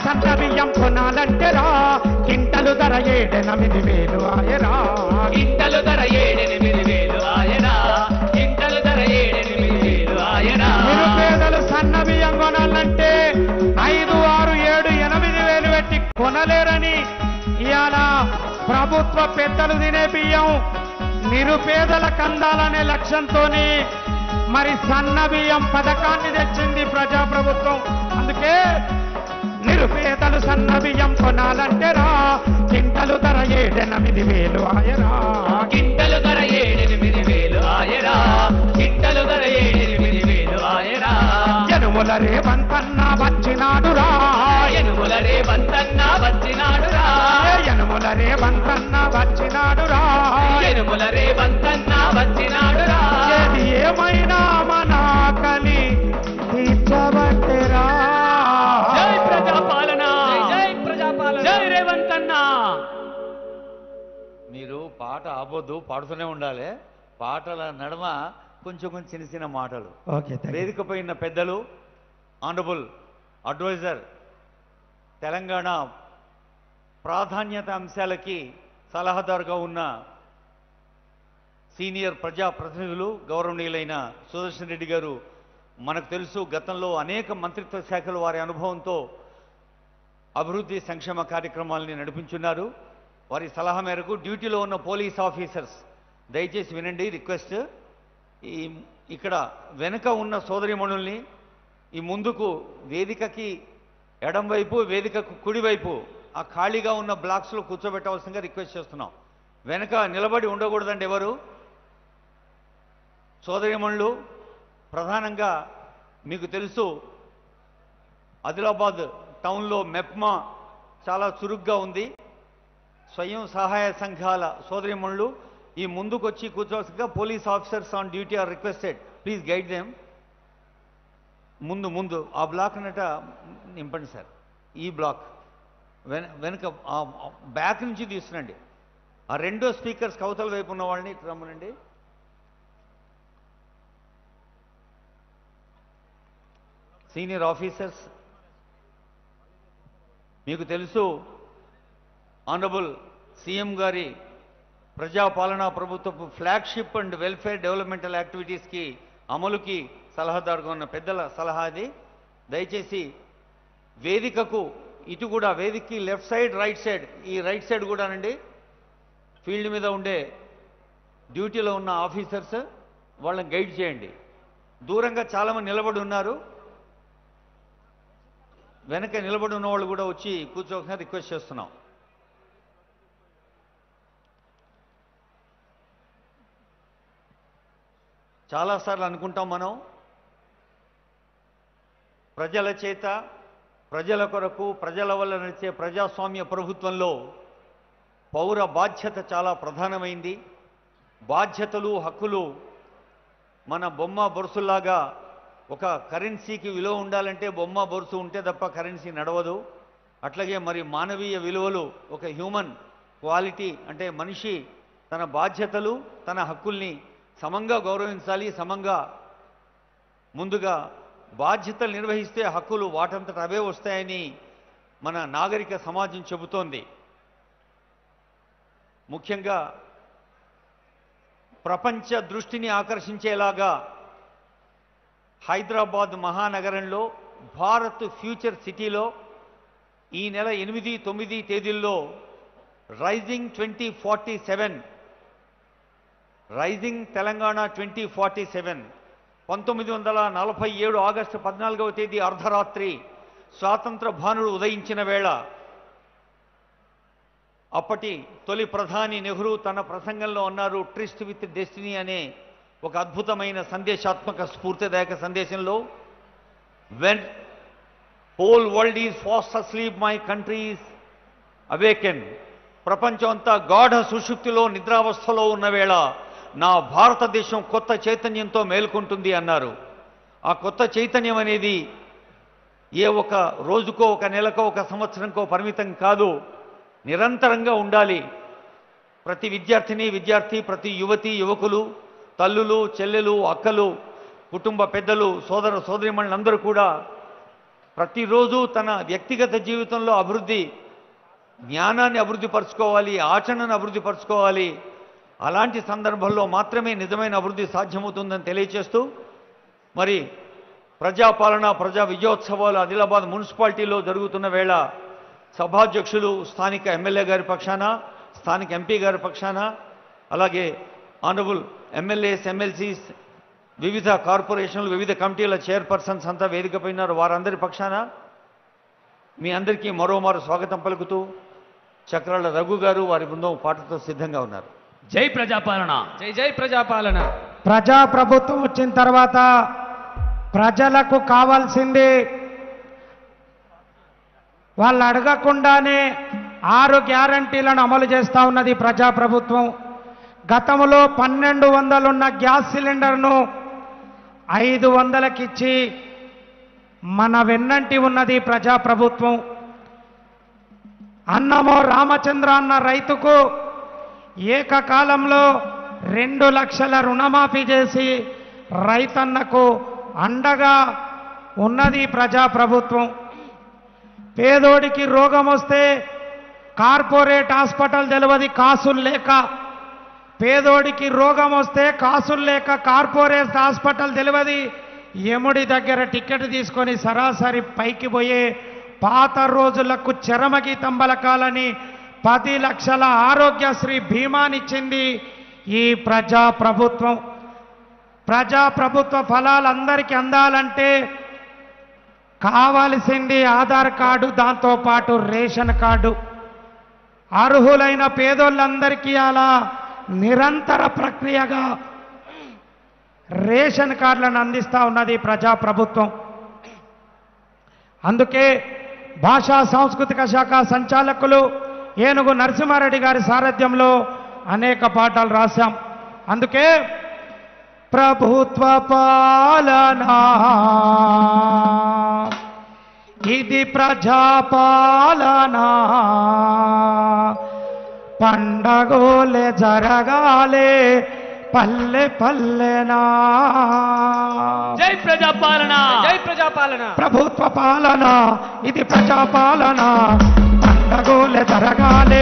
సన్న బియ్యం కొనాలంటే రా కింటలు ధర 7-8 ఆయరా కింటలు ధర 7-8 ఆయరా కింటలు ధర 7-8 ఆయరా నిరుపేదలు సన్న బియ్యం కొనాలంటే 5, 6, 7, 8 పెట్టి కొనలేరని ఇవాళ ప్రభుత్వ పెద్దలు తినే బియ్యం నిరుపేదలకు అందాలనే లక్ష్యంతోనే మరి సన్న బియ్యం పథకాన్ని తెచ్చింది ప్రజాప్రభుత్వం. అందుకే నిరుపేదలు సన్న బియ్యం కొనాలంటే రా కింటలు ధర 7-8 ఆయరా కింటలు ధర 7-8 ఆయరా కింటలు ధర 7-8 ఆయరా యనుమల రేవంతన్న వచ్చినాడురా యనుమల రేవంతన్న వచ్చినాడురా యనుమల రేవంతన్న వచ్చినాడురా యనుమల రేవంతన్న వచ్చినాడురా ఏది ఏమైనా మన ఆకలి తీర్చబట్టెరా. జై ప్రజాపాలన జై ప్రజాపాలన జై రేవంతన్న. మీరు పాట ఆపొద్దు, పాడుతూనే ఉండాలి. పాటల నడుమ కొంచెం చిన్న చిన్న మాటలు. వేదిక పైన పెద్దలు, ఆనరబుల్ అడ్వైజర్, తెలంగాణ ప్రాధాన్యత అంశాలకి సలహాదారుగా ఉన్న సీనియర్ ప్రజాప్రతినిధులు గౌరవనీయులైన సుదర్శన్ రెడ్డి గారు, మనకు తెలుసు గతంలో అనేక మంత్రిత్వ శాఖలు వారి అనుభవంతో అభివృద్ధి సంక్షేమ కార్యక్రమాలని నడిపించున్నారు. వారి సలహా మేరకు డ్యూటీలో ఉన్న పోలీస్ ఆఫీసర్స్ దయచేసి వినండి రిక్వెస్ట్. ఇక్కడ వెనుక ఉన్న సోదరిమణుల్ని ఈ ముందుకు వేదికకి ఎడం వైపు, వేదికకు కుడివైపు ఆ ఖాళీగా ఉన్న బ్లాక్స్లో కూర్చోబెట్టవలసిందిగా రిక్వెస్ట్ చేస్తున్నాం. వెనక నిలబడి ఉండకూడదండి ఎవరు. సోదరిమణులు ప్రధానంగా మీకు తెలుసు ఆదిలాబాద్ టౌన్లో మెప్మా చాలా చురుగ్గా ఉంది. స్వయం సహాయ సంఘాల సోదరిమణులు ఈ ముందుకు వచ్చి కూర్చోవలసిందిగా police officers on duty are requested, please guide them. ముందు ఆ బ్లాక్ అన్నట నింపండి సార్. ఈ బ్లాక్ వెనుక బ్యాక్ నుంచి తీసుకురండి. ఆ రెండో స్పీకర్స్ కవతల వైపు ఉన్న వాళ్ళని రమ్మనండి. సీనియర్ ఆఫీసర్స్, మీకు తెలుసు ఆనరబుల్ సీఎం గారి ప్రజాపాలనా ప్రభుత్వపు ఫ్లాగ్షిప్ అండ్ వెల్ఫేర్ డెవలప్మెంటల్ యాక్టివిటీస్కి అమలుకి సలహాదారుగా ఉన్న పెద్దల సలహా అది. దయచేసి వేదికకు ఇటు కూడా, వేదికకి లెఫ్ట్ సైడ్, రైట్ సైడ్, ఈ రైట్ సైడ్ కూడానండి ఫీల్డ్ మీద ఉండే డ్యూటీలో ఉన్న ఆఫీసర్స్ వాళ్ళని గైడ్ చేయండి. దూరంగా చాలామంది నిలబడి ఉన్నారు, వెనక నిలబడి ఉన్న వాళ్ళు కూడా వచ్చి కూర్చోకుండా రిక్వెస్ట్ చేస్తున్నాం. చాలాసార్లు అనుకుంటాం మనం ప్రజల చేత, ప్రజల కొరకు, ప్రజల వల్ల నడిచే ప్రజాస్వామ్య ప్రభుత్వంలో పౌర బాధ్యత చాలా ప్రధానమైంది. బాధ్యతలు, హక్కులు మన బొమ్మ బొరుసులాగా ఒక కరెన్సీకి విలువ ఉండాలంటే బొమ్మ బొరుసు ఉంటే తప్ప కరెన్సీ నడవదు. అట్లాగే మరి మానవీయ విలువలు, ఒక హ్యూమన్ క్వాలిటీ అంటే మనిషి తన బాధ్యతలు, తన హక్కుల్ని సమంగా గౌరవించాలి. సమంగా ముందుగా బాధ్యతలు నిర్వహిస్తే హక్కులు వాటంతట అవే వస్తాయని మన నాగరిక సమాజం చెబుతోంది. ముఖ్యంగా ప్రపంచ దృష్టిని ఆకర్షించేలాగా హైదరాబాద్ మహానగరంలో భారత్ ఫ్యూచర్ సిటీలో ఈ నెల 8, 9 తేదీల్లో రైజింగ్ 2047, రైజింగ్ తెలంగాణ 2047, 1947 ఆగస్టు 14వ తేదీ అర్ధరాత్రి స్వాతంత్ర భానుడు ఉదయించిన వేళ అప్పటి తొలి ప్రధాని నెహ్రూ తన ప్రసంగంలో అన్నారు, ట్రిస్ట్ విత్ డెస్టినీ అనే ఒక అద్భుతమైన సందేశాత్మక స్ఫూర్తిదాయక సందేశంలో, when whole world is fast asleep my country is awaken, ప్రపంచం అంతా గాఢ సుషుప్తిలో నిద్రావస్థలో ఉన్న వేళ నా భారతదేశం కొత్త చైతన్యంతో మేల్కొంటుంది అన్నారు. ఆ కొత్త చైతన్యం అనేది ఏ ఒక రోజుకో, ఒక నెలకో, ఒక సంవత్సరంకో పరిమితం కాదు, నిరంతరంగా ఉండాలి. ప్రతి విద్యార్థిని, విద్యార్థి, ప్రతి యువతి, యువకులు, తల్లులు, చెల్లెలు, అక్కలు, కుటుంబ పెద్దలు, సోదర సోదరీమణులందరూ కూడా ప్రతిరోజు తన వ్యక్తిగత జీవితంలో అభివృద్ధి, జ్ఞానాన్ని అభివృద్ధి పరచుకోవాలి, ఆచరణను అభివృద్ధి పరచుకోవాలి. అలాంటి సందర్భంలో మాత్రమే నిజమైన అభివృద్ధి సాధ్యమవుతుందని తెలియచేస్తూ, మరి ప్రజాపాలన ప్రజా విజయోత్సవాలు ఆదిలాబాద్ మున్సిపాలిటీలో జరుగుతున్న వేళ సభాధ్యక్షులు స్థానిక ఎమ్మెల్యే గారి పక్షాన, స్థానిక ఎంపీ గారి పక్షాన, అలాగే ఆనరబుల్ ఎమ్మెల్యేస్, ఎమ్మెల్సీస్, వివిధ కార్పొరేషన్లు, వివిధ కమిటీల చైర్పర్సన్స్ అంతా వేదికపై ఉన్నారు. వారందరి పక్షాన మీ అందరికీ మరోమారు స్వాగతం పలుకుతూ చక్రాల రఘు గారు వారి బృందం పాటతో సిద్ధంగా ఉన్నారు. జై ప్రజాపాలన, జై జై ప్రజాపాలన. ప్రజాప్రభుత్వం వచ్చిన తర్వాత ప్రజలకు కావాల్సింది వాళ్ళు అడగకుండానే 6 గ్యారంటీలను అమలు చేస్తూ ఉన్నది ప్రజాప్రభుత్వం. గతంలో 1200 ఉన్న గ్యాస్ సిలిండర్ను 500కి ఇచ్చి మన వెన్నంటి ఉన్నది ప్రజాప్రభుత్వం. అన్నమో రామచంద్ర అన్న రైతుకు ఏకకాలంలో 2 లక్షల రుణమాఫీ చేసి రైతన్నకు అండగా ఉన్నది ప్రజాప్రభుత్వం. పేదోడికి రోగం వస్తే కార్పొరేట్ హాస్పిటల్ తెలియదు కాసులు లేక, పేదోడికి రోగం వస్తే కాసులు లేక కార్పొరేట్ హాస్పిటల్ తెలియదు, యముడి దగ్గర టికెట్ తీసుకొని సరాసరి పైకి పోయే పాత రోజులకు చరమగీతం పలకాలని 10 లక్షల ఆరోగ్యశ్రీ బీమానిచ్చింది ఈ ప్రజాప్రభుత్వం. ప్రజాప్రభుత్వ ఫలాలు అందరికీ అందాలంటే కావాల్సింది ఆధార్ కార్డు, దాంతోపాటు రేషన్ కార్డు. అర్హులైన పేదోళ్ళందరికీ అలా నిరంతర ప్రక్రియగా రేషన్ కార్డులను అందిస్తూ ఉన్నది ప్రజాప్రభుత్వం. అందుకే భాషా సాంస్కృతిక శాఖ సంచాలకులు ఏనుగు నరసింహారెడ్డి గారి సారథ్యంలో అనేక పాఠాలు రాశాం. అందుకే ప్రభుత్వ పాలన ఇది ప్రజాపాలన, పండగోలే జరగాలే పల్లె పల్లెనా. జై ప్రజాపాలన, జై ప్రజాపాలన. ప్రభుత్వ పాలన ఇది ప్రజాపాలన, పండగోలే జరగాలే